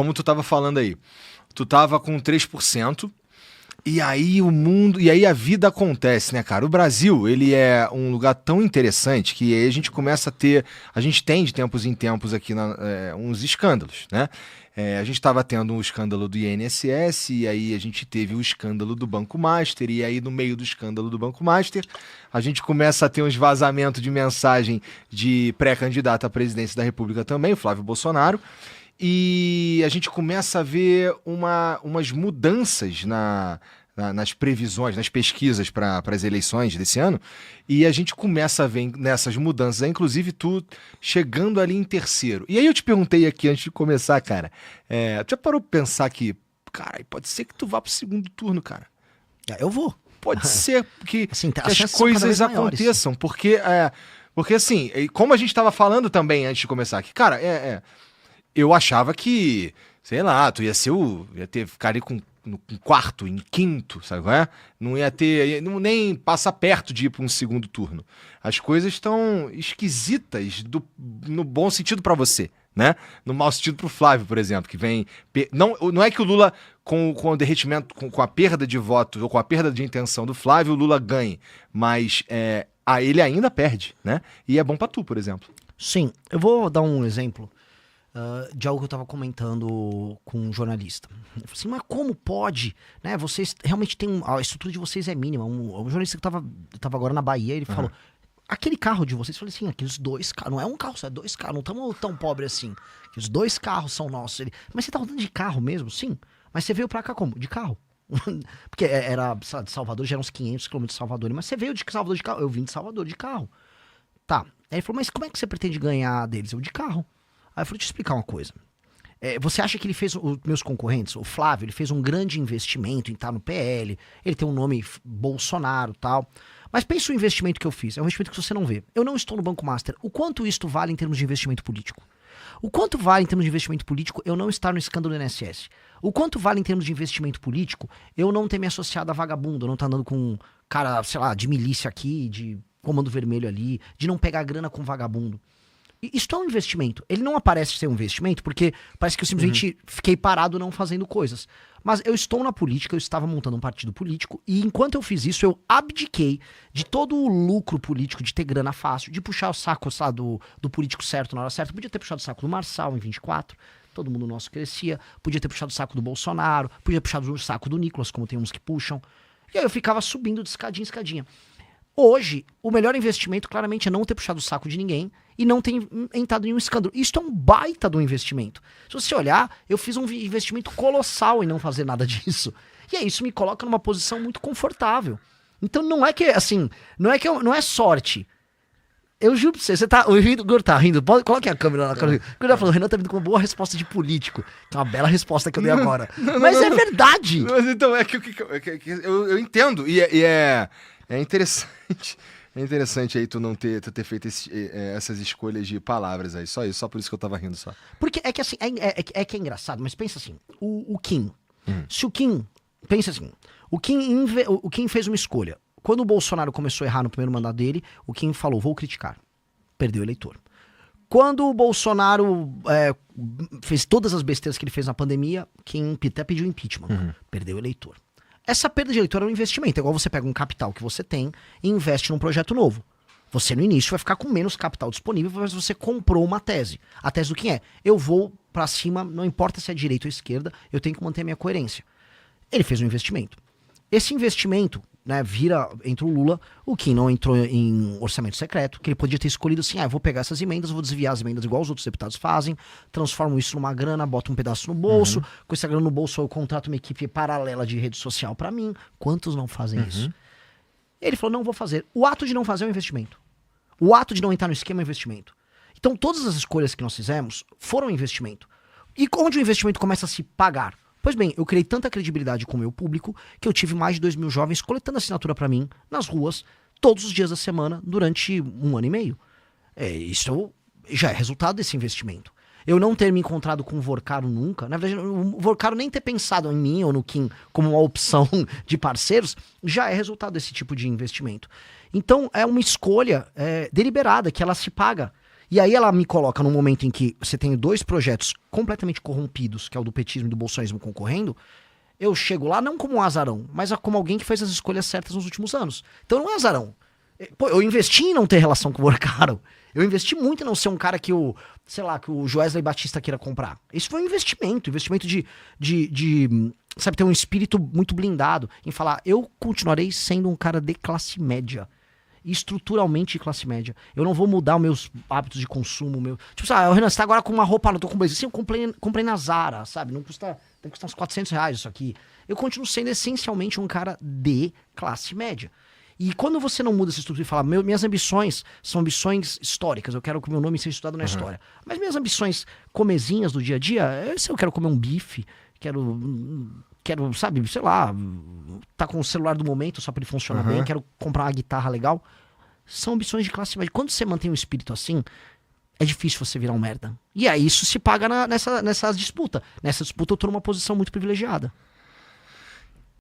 como tu tava falando aí, tu tava com 3%, e aí o mundo, e aí a vida acontece, né, cara? O Brasil, ele é um lugar tão interessante que aí a gente começa a ter, a gente tem de tempos em tempos aqui uns escândalos, né? A gente estava tendo um escândalo do INSS, e aí a gente teve o escândalo do Banco Master, e aí no meio do escândalo do Banco Master, a gente começa a ter uns vazamentos de mensagem de pré-candidato à presidência da República também, o Flávio Bolsonaro, e a gente começa a ver umas mudanças nas previsões, nas pesquisas para as eleições desse ano, e a gente começa a ver nessas mudanças, inclusive tu chegando ali em terceiro. E aí eu te perguntei aqui antes de começar, cara, tu já parou pra pensar que, cara, pode ser que tu vá pro segundo turno, cara? Eu vou. Pode ser que, assim, que as coisas aconteçam, porque assim, como a gente estava falando também antes de começar aqui, cara, eu achava que, sei lá, tu ia ficar ali em quarto, em quinto, sabe qual é? Não ia ter, nem passa perto de ir para um segundo turno. As coisas estão esquisitas no bom sentido para você, né? No mau sentido pro Flávio, por exemplo, que vem... Não é que o Lula, com o derretimento, com a perda de votos, ou com a perda de intenção do Flávio, o Lula ganhe, mas ele ainda perde, né? E é bom para tu, por exemplo. Sim, eu vou dar um exemplo de algo que eu estava comentando com um jornalista. Eu falei assim, mas como pode? Né, vocês realmente têm... A estrutura de vocês é mínima. Um jornalista que tava agora na Bahia, ele falou, aquele carro de vocês, eu falei assim, aqueles 2 carros, não é um carro, só é 2 carros, não estamos tão pobres assim. Aqueles 2 carros são nossos. Mas você tá rodando de carro mesmo? Sim. Mas você veio pra cá como? De carro. Porque era, de Salvador, já eram uns 500 quilômetros de Salvador. Mas você veio de Salvador de carro? Eu vim de Salvador de carro. Tá. Aí ele falou, mas como é que você pretende ganhar deles? Eu, de carro. Aí eu falei, deixa eu te explicar uma coisa. Você acha que ele fez, os meus concorrentes, o Flávio, ele fez um grande investimento em estar no PL, ele tem um nome Bolsonaro e tal, mas pensa o investimento que eu fiz, é um investimento que você não vê. Eu não estou no Banco Master. O quanto isto vale em termos de investimento político? O quanto vale em termos de investimento político eu não estar no escândalo do INSS? O quanto vale em termos de investimento político eu não ter me associado a vagabundo, eu não estar andando com um cara, sei lá, de milícia aqui, de comando vermelho ali, de não pegar grana com vagabundo? Isso é um investimento. Ele não aparece ser um investimento porque parece que eu simplesmente fiquei parado não fazendo coisas. Mas eu estou na política, eu estava montando um partido político e enquanto eu fiz isso, eu abdiquei de todo o lucro político, de ter grana fácil, de puxar o saco, sabe, do político certo na hora certa. Podia ter puxado o saco do Marçal em 24, todo mundo nosso crescia. Podia ter puxado o saco do Bolsonaro, podia ter puxado o saco do Nicolas, como tem uns que puxam. E aí eu ficava subindo de escadinha em escadinha. Hoje, o melhor investimento, claramente, é não ter puxado o saco de ninguém e não ter entrado em um escândalo. Isso é um baita do investimento. Se você olhar, eu fiz um investimento colossal em não fazer nada disso. E aí, isso me coloca numa posição muito confortável. Então, não é que, assim, não é sorte. Eu juro pra você, o Igor tá rindo, coloque a câmera na cara. O Igor falou, o Renan tá vindo com uma boa resposta de político. Que é uma bela resposta que eu dei agora. Mas é verdade. Mas então, eu entendo, e é interessante. É interessante aí tu ter feito essas escolhas de palavras aí. Só por isso que eu tava rindo só. Porque é que assim, é engraçado, mas pensa assim, o Kim. Se o Kim, pensa assim, o Kim fez uma escolha. Quando o Bolsonaro começou a errar no primeiro mandato dele, o Kim falou, vou criticar. Perdeu o eleitor. Quando o Bolsonaro fez todas as besteiras que ele fez na pandemia, Kim até pediu impeachment. Perdeu o eleitor. Essa perda de eleitor é um investimento. É igual você pega um capital que você tem e investe num projeto novo. Você, no início, vai ficar com menos capital disponível, mas você comprou uma tese. A tese do que é? Eu vou pra cima, não importa se é direita ou esquerda, eu tenho que manter a minha coerência. Ele fez um investimento. Esse investimento, né, entra o Lula, o Kim não entrou em orçamento secreto, que ele podia ter escolhido assim, eu vou pegar essas emendas, vou desviar as emendas igual os outros deputados fazem, transformo isso numa grana, boto um pedaço no bolso, com essa grana no bolso eu contrato uma equipe paralela de rede social pra mim. Quantos não fazem isso? Ele falou, não vou fazer. O ato de não fazer é um investimento. O ato de não entrar no esquema é um investimento. Então todas as escolhas que nós fizemos foram um investimento. E onde o investimento começa a se pagar? Pois bem, eu criei tanta credibilidade com o meu público que eu tive mais de 2.000 jovens coletando assinatura pra mim nas ruas todos os dias da semana durante 1 ano e meio. Isso já é resultado desse investimento. Eu não ter me encontrado com o Vorcaro nunca, na verdade, o Vorcaro nem ter pensado em mim ou no Kim como uma opção de parceiros, já é resultado desse tipo de investimento. Então é uma escolha deliberada que ela se paga. E aí ela me coloca num momento em que você tem 2 projetos completamente corrompidos, que é o do petismo e do bolsonarismo concorrendo. Eu chego lá não como um azarão, mas como alguém que fez as escolhas certas nos últimos anos. Então não é azarão. Pô, eu investi em não ter relação com o Workaro. Eu investi muito em não ser um cara que o Joesley Batista queira comprar. Isso foi um investimento de sabe, ter um espírito muito blindado em falar, eu continuarei sendo um cara de classe média. Estruturalmente de classe média. Eu não vou mudar os meus hábitos de consumo. Tipo, Renan, você tá agora com uma roupa, não tô com blazer. Sim, eu comprei na Zara, sabe? Não custa, tem que custar uns R$400 isso aqui. Eu continuo sendo essencialmente um cara de classe média. E quando você não muda essa estrutura e fala, minhas ambições são ambições históricas, eu quero que o meu nome seja estudado na história. Mas minhas ambições comezinhas do dia a dia, se eu quero comer um bife, quero, sabe, sei lá, tá com o celular do momento só pra ele funcionar bem, quero comprar uma guitarra legal. São ambições de classe média. Quando você mantém um espírito assim, é difícil você virar um merda. E aí isso se paga nessa disputa. Nessa disputa eu tô numa posição muito privilegiada.